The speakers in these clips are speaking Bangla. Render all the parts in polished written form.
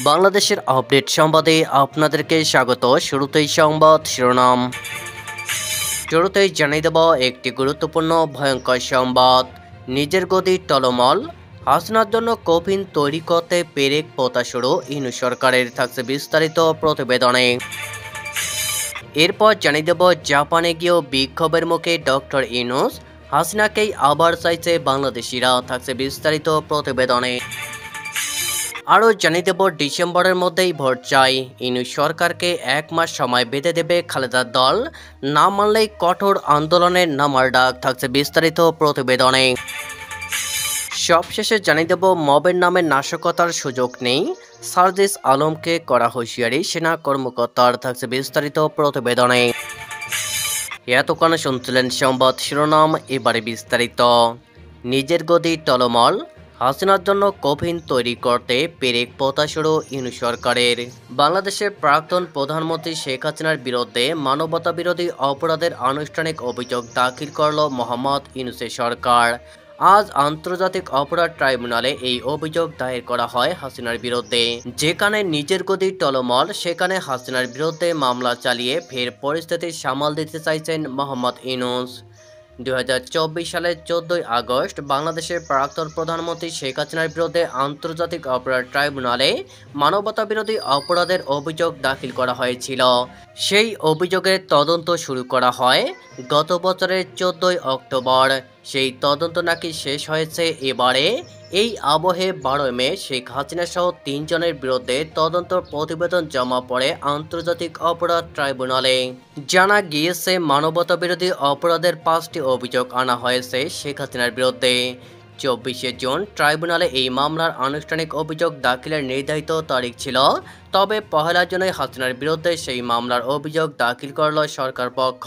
বাংলাদেশের আপডেট সংবাদে আপনাদেরকে স্বাগত। শুরুতেই সংবাদ শিরোনাম। শুরুতেই জানিয়ে দেব একটি গুরুত্বপূর্ণ ভয়ঙ্কর সংবাদ। নিজের গদি টলমল, হাসিনার জন্য কফিন তৈরি করতে পেরেক পোতা শুরু ইনু সরকারের, থাকছে বিস্তারিত প্রতিবেদনে। এরপর জানিয়ে দেব জাপানে গিয়েও বিক্ষোভের মুখে ডক্টর ইউনূস, হাসিনাকেই আবার চাইছে বাংলাদেশিরা, থাকছে বিস্তারিত প্রতিবেদনে। আরও জানিয়ে দেব ডিসেম্বরের মধ্যেই ভোট চাই, ইনূস সরকারকে 1 মাস সময় বেঁধে দেবে খালেদার দল, না মানলেই কঠোর আন্দোলনের নামার ডাক, থাকছে বিস্তারিত প্রতিবেদনে। সবশেষে জানিয়ে দেব মবের নামে নাশকতার সুযোগ নেই, সার্জিস আলমকে করা হুঁশিয়ারি সেনা কর্মকর্তার, থাকছে বিস্তারিত প্রতিবেদনে। এতক্ষণ শুনছিলেন সংবাদ শিরোনাম, এবারে বিস্তারিত। নিজের গদি টলমল, হাসিনার জন্য কফিন তৈরি করতে পেরেক পোতা শুরু ইনূস সরকারের। বাংলাদেশের প্রাক্তন প্রধানমন্ত্রী শেখ হাসিনার বিরুদ্ধে মানবতা বিরোধী অপরাধের আনুষ্ঠানিক অভিযোগ দাখিল করল মোহাম্মদ ইউনূসের সরকার। আজ আন্তর্জাতিক অপরাধ ট্রাইব্যুনালে এই অভিযোগ দায়ের করা হয় হাসিনার বিরুদ্ধে। যেখানে নিজের গদি টলমল, সেখানে হাসিনার বিরুদ্ধে মামলা চালিয়ে ফের পরিস্থিতি সামাল দিতে চাইছেন মোহাম্মদ ইউনূস। 2024 সালের 14 আগস্ট বাংলাদেশের প্রাক্তন প্রধানমন্ত্রী শেখ হাসিনার বিরুদ্ধে আন্তর্জাতিক অপরাধ ট্রাইব্যুনালে মানবতা বিরোধী অপরাধের অভিযোগ দাখিল করা হয়েছিল। সেই অভিযোগের তদন্ত শুরু করা হয় গত বছরের 14 অক্টোবর। সেই তদন্ত নাকি শেষ হয়েছে এবারে। এই আবহে 12 মে শেখ হাসিনা সহ 3 জনের বিরুদ্ধে তদন্ত প্রতিবেদন জমা পড়ে আন্তর্জাতিক অপরাধ ট্রাইব্যুনালে। জানা গিয়েছে মানবতা বিরোধী অপরাধের 5টি অভিযোগ আনা হয়েছে শেখ হাসিনার বিরুদ্ধে। 24শে জুন ট্রাইব্যুনালে এই মামলার আনুষ্ঠানিক অভিযোগ দাখিলের নির্ধারিত তারিখ ছিল, তবে 1 জুলাই হাসিনার বিরুদ্ধে সেই মামলার অভিযোগ দাখিল করল সরকার পক্ষ।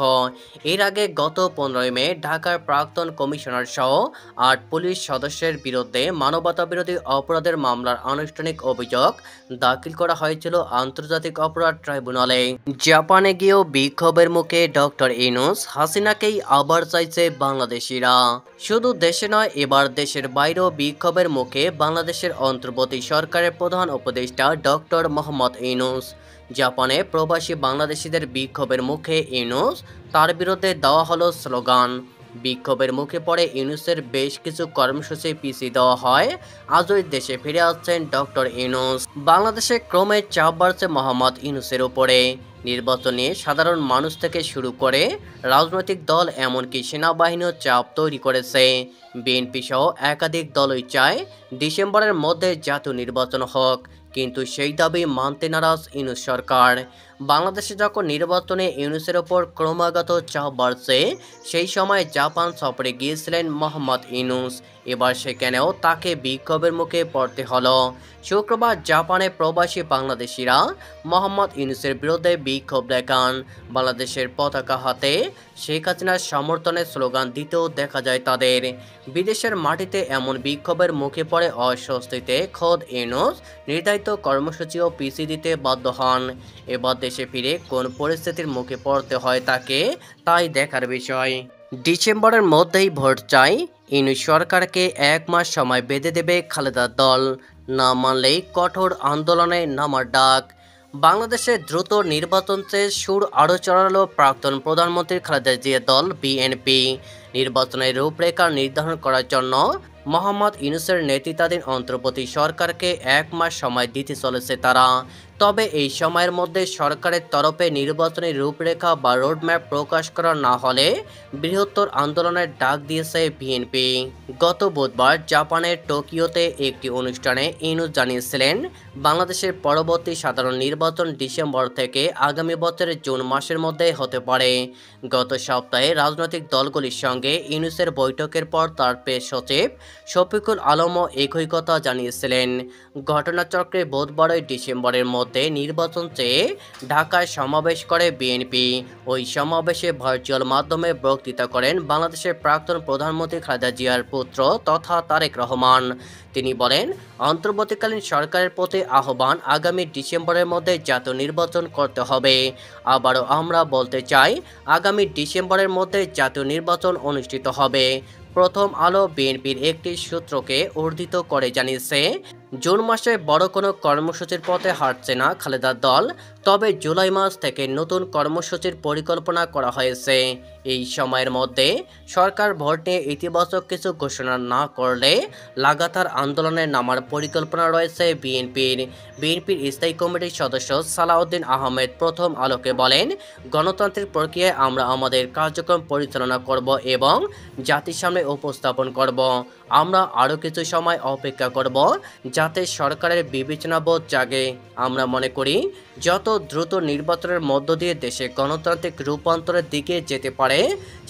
এর আগে গত 15 মে ঢাকার প্রাক্তন কমিশনার সহ 8 পুলিশ সদস্যের বিরুদ্ধে মানবতা বিরোধী অপরাধের মামলার আনুষ্ঠানিক অভিযোগ দাখিল করা হয়েছিল আন্তর্জাতিক অপরাধ ট্রাইব্যুনালে। জাপানে গিয়েও বিক্ষোভের মুখে ডক্টর ইউনূস, হাসিনাকেই আবার চাইছে বাংলাদেশিরা। শুধু দেশে নয়, এবার দেশের বাইরেও বিক্ষোভের মুখে বাংলাদেশের অন্তর্বর্তী সরকারের প্রধান উপদেষ্টা ডক্টর মোহাম্মদ ইউনূস। জাপানে প্রবাসী বাংলাদেশিদের বিক্ষোভের মুখে ইউনূস, তার বিরুদ্ধে দেওয়া হলো স্লোগান। বিক্ষোভের মুখে পড়ে ইউনূসের বেশ কিছু কর্মসূচি পিছিয়ে দেওয়া হয়। আজই দেশে ফিরে আসছেন ডক্টর ইউনূস। বাংলাদেশে ক্রমে চাপ বাড়ছে মোহাম্মদ ইউনূসের উপরে। নির্বাচনে সাধারণ মানুষ থেকে শুরু করে রাজনৈতিক দল, এমনকি সেনাবাহিনীও চাপ তৈরি করেছে। বিএনপি সহ একাধিক দলই চায় ডিসেম্বরের মধ্যে জাতীয় নির্বাচন হোক, কিন্তু সেই দাবি মানতে নারাজ ইউনূস সরকার। বাংলাদেশে যখন নির্বাচনে ইউনূসের ওপর ক্রমাগত চাপ বাড়ছে, সেই সময় জাপান সফরে গিয়েছিলেন মোহাম্মদ ইউনূস। এবার সেখানেও তাকে বিক্ষোভের মুখে পড়তে হলো। শুক্রবার জাপানে প্রবাসী বাংলাদেশিরা মোহাম্মদ ইউনূসের বিরুদ্ধে বিক্ষোভ দেখান। বাংলাদেশের পতাকা হাতে শেখ হাসিনার সমর্থনে স্লোগান দিতেও দেখা যায় তাদের। বিদেশের মাটিতে এমন বিক্ষোভের মুখে পড়ে অস্বস্তিতে খোদ ইউনূস নির্ধারিত কর্মসূচিও পিছিয়ে দিতে বাধ্য হন। এবার দেশে ফিরে কোন পরিস্থিতির মুখে পড়তে হয় তাকে, তাই দেখার বিষয়। ডিসেম্বরের মধ্যেই ভোট চাই, ইউনূস সরকারকে 1 মাস সময় বেঁধে দেবে খালেদার দল, না মানলেই কঠোর আন্দোলনে নামার ডাক। বাংলাদেশে দ্রুত নির্বাচন চেয়ে সুর আরও চড়ালো প্রাক্তন প্রধানমন্ত্রী খালেদা জিয়ার দল বিএনপি। নির্বাচনের রূপরেখা নির্ধারণ করার জন্য মোহাম্মদ ইউনূসের নেতৃত্বাধীন অন্তর্বর্তী সরকারকে 1 মাস সময় দিতে চলেছে তারা। তবে এই সময়ের মধ্যে সরকারের তরফে নির্বাচনী রূপরেখা বা রোডম্যাপ প্রকাশ করা না হলে বৃহত্তর আন্দোলনের ডাক দিয়েছে বিএনপি। গত বুধবার জাপানের টোকিওতে একটি অনুষ্ঠানে ইউনূস জানিয়েছিলেন, বাংলাদেশের পরবর্তী সাধারণ নির্বাচন ডিসেম্বর থেকে আগামী বছরের জুন মাসের মধ্যে হতে পারে। গত সপ্তাহে রাজনৈতিক দলগুলির সঙ্গে ইউনূসের বৈঠকের পর তার প্রেস সচিব শফিকুল আলমও একই কথা জানিয়েছিলেন। ঘটনাচক্রে বুধবারই ডিসেম্বরের মধ্যে নির্বাচন চেয়ে ঢাকায় সমাবেশ করে বিএনপি। ওই সমাবেশে ভার্চুয়াল মাধ্যমে বক্তৃতা করেন বাংলাদেশের প্রাক্তন প্রধানমন্ত্রী খালেদা জিয়ার পুত্র তথা তারেক রহমান। তিনি বলেন, অন্তর্বর্তীকালীন সরকারের প্রতি আহ্বান, আগামী ডিসেম্বরের মধ্যে জাতীয় নির্বাচন করতে হবে। আবারও আমরা বলতে চাই, আগামী ডিসেম্বরের মধ্যে জাতীয় নির্বাচন অনুষ্ঠিত হবে। প্রথম আলো বিএনপির একটি সূত্রকে উদ্ধৃত করে জানিয়েছে, জুন মাসে বড় কোনো কর্মসূচির পথে হাঁটছে না খালেদার দল, তবে জুলাই মাস থেকে নতুন কর্মসূচির পরিকল্পনা করা হয়েছে। এই সময়ের মধ্যে সরকার ভোট নিয়ে ইতিবাচক কিছু ঘোষণা না করলে লাগাতার আন্দোলনে নামার পরিকল্পনা রয়েছে বিএনপির স্থায়ী কমিটির সদস্য সালাউদ্দিন আহমেদ প্রথম আলোকে বলেন, গণতান্ত্রিক প্রক্রিয়ায় আমরা আমাদের কার্যক্রম পরিচালনা করব এবং জাতির সামনে উপস্থাপন করব। আমরা আরও কিছু সময় অপেক্ষা করব যাতে সরকারের বিবেচনাবোধ জাগে। আমরা মনে করি যত দ্রুত নির্বাচনের মধ্য দিয়ে দেশে গণতান্ত্রিক রূপান্তরের দিকে যেতে পারে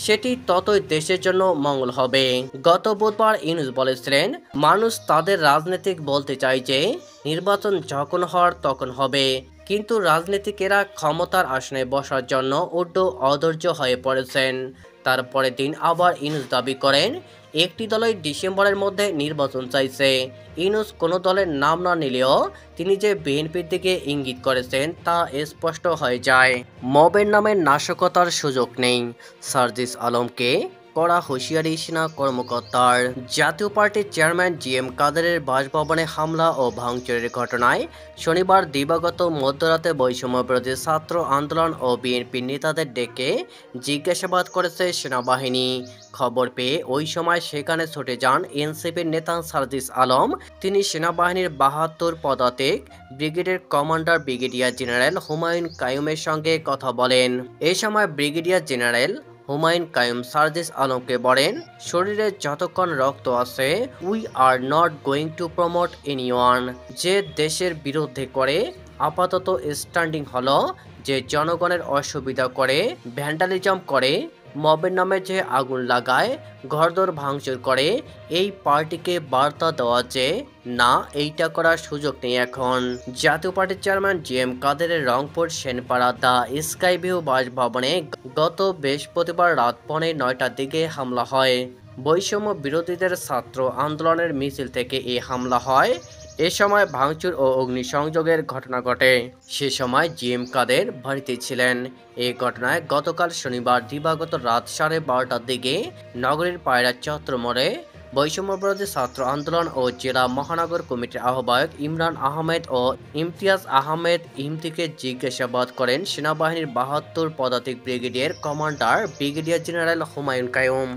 সেটি ততই দেশের জন্য মঙ্গল হবে। গত বুধবার ইউনূস বলেছিলেন, মানুষ তাদের রাজনীতিক বলতে চায় যে নির্বাচন যখন হওয়ার তখন হবে, কিন্তু রাজনীতিকেরা ক্ষমতার আসনে বসার জন্য উড্ড অধৈর্য হয়ে পড়েছেন। তারপরের দিন আবার ইউনূস দাবি করেন একটি দলই ডিসেম্বরের মধ্যে নির্বাচন চাইছে। ইউনূস কোনো দলের নাম না নিলেও তিনি যে বিএনপির দিকে ইঙ্গিত করেছেন তা স্পষ্ট হয়ে যায়। মবের নামে নাশকতার সুযোগ নেই, সার্জিস আলমকে কড়া হুঁশিয়ারি সেনা কর্মকর্তার। জাতীয় পার্টির চেয়ারম্যান জিএম কাদেরের বাসভবনে হামলা ও ভাঙচুরের ঘটনায় শনিবার দিবাগত মধ্যরাতে বৈষম্য বিরোধী ছাত্র আন্দোলন ও বিএনপি নেতাদের ডেকে জিজ্ঞাসাবাদ করেছে সেনাবাহিনী। খবর পেয়ে ওই সময় সেখানে ছুটে যান এনসিপির নেতা সার্জিস আলম। তিনি সেনাবাহিনীর ৭২ পদাতিক ব্রিগেডের কমান্ডার ব্রিগেডিয়ার জেনারেল হুমায়ুন কাইয়ুমের সঙ্গে কথা বলেন। এ সময় ব্রিগেডিয়ার জেনারেল হুমায়ুন কাইয়ুম সার্জিস আলমকে বলেন, শরীরে যতক্ষণ রক্ত আছে we are not going to promote anyone. যে দেশের বিরুদ্ধে করে আপাতত স্ট্যান্ডিং হলো, যে জনগণের অসুবিধা করে, ভ্যান্ডালিজম করে, মবের নামে যে আগুন লাগায়, ঘরদোর ভাঙচুর করে, এই পার্টিকে বার্তা দেওয়া যে না, এইটা করার সুযোগ নেই এখন। জাতীয় পার্টির চেয়ারম্যান জিএম কাদেরের Rangpur Senpara the sky view বাসভবনে গত বৃহস্পতিবার রাত 9:15টার দিকে হামলা হয়। বৈষম্য বিরোধীদের ছাত্র আন্দোলনের মিছিল থেকে এই হামলা হয়। এ সময় ভাঙচুর ও অগ্নিসংযোগের ঘটনা ঘটে। সে সময় জিএম কাদের বাড়িতে ছিলেন। এই ঘটনায় গতকাল শনিবার দিবাগত রাত 12:30টার দিকে নগরীর পায়রা চত্বর মোড়ে বৈষম্যবিরোধী ছাত্র আন্দোলন ও জেলা মহানগর কমিটির আহ্বায়ক ইমরান আহমেদ ও ইমতিয়াজ আহমেদ ইমতিকে জিজ্ঞাসাবাদ করেন সেনাবাহিনীর ৭২ পদাতিক brigadier commander brigadier general Humayun Qayyum.